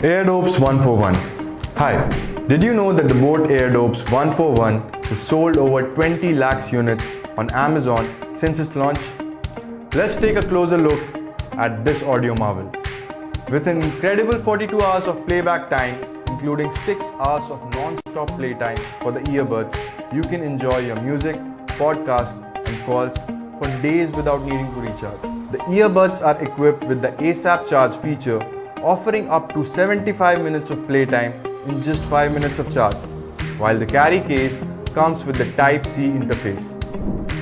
Airdopes 141. Hi, did you know that the boAt Airdopes 141 has sold over 20 lakhs units on Amazon since its launch? Let's take a closer look at this audio marvel. With an incredible 42 hours of playback time, including 6 hours of non-stop playtime for the earbuds, you can enjoy your music, podcasts and calls for days without needing to recharge. The earbuds are equipped with the ASAP charge feature, offering up to 75 minutes of playtime in just 5 minutes of charge, while the carry case comes with the Type-C interface.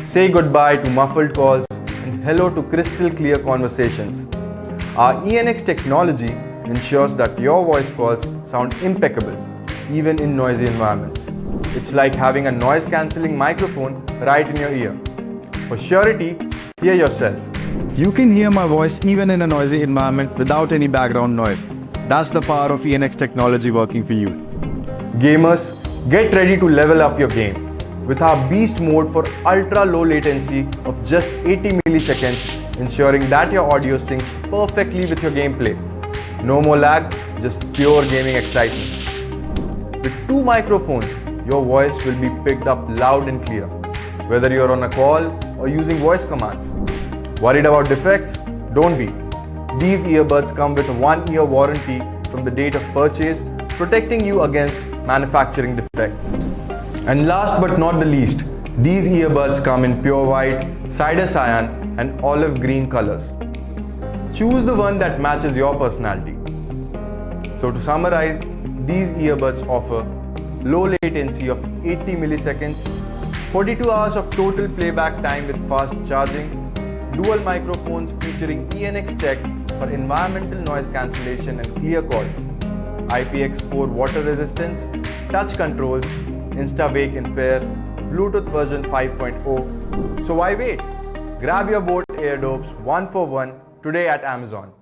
Say goodbye to muffled calls and hello to crystal clear conversations. Our ENX technology ensures that your voice calls sound impeccable, even in noisy environments. It's like having a noise-cancelling microphone right in your ear. For surety, hear yourself. You can hear my voice even in a noisy environment without any background noise. That's the power of ENX technology working for you. Gamers, get ready to level up your game with our beast mode for ultra low latency of just 80 milliseconds, ensuring that your audio syncs perfectly with your gameplay. No more lag, just pure gaming excitement. With 2 microphones, your voice will be picked up loud and clear, whether you're on a call or using voice commands. Worried about defects? Don't be. These earbuds come with a 1-year warranty from the date of purchase, protecting you against manufacturing defects. And last but not the least, these earbuds come in pure white, cider cyan and olive green colors. Choose the one that matches your personality. So to summarize, these earbuds offer low latency of 80 milliseconds, 42 hours of total playback time with fast charging, dual microphones featuring ENX tech for environmental noise cancellation and clear calls, IPX4 water resistance, touch controls, Insta Wake N Pair, Bluetooth version 5.0. So why wait? Grab your boAt Airdopes 141 today at Amazon.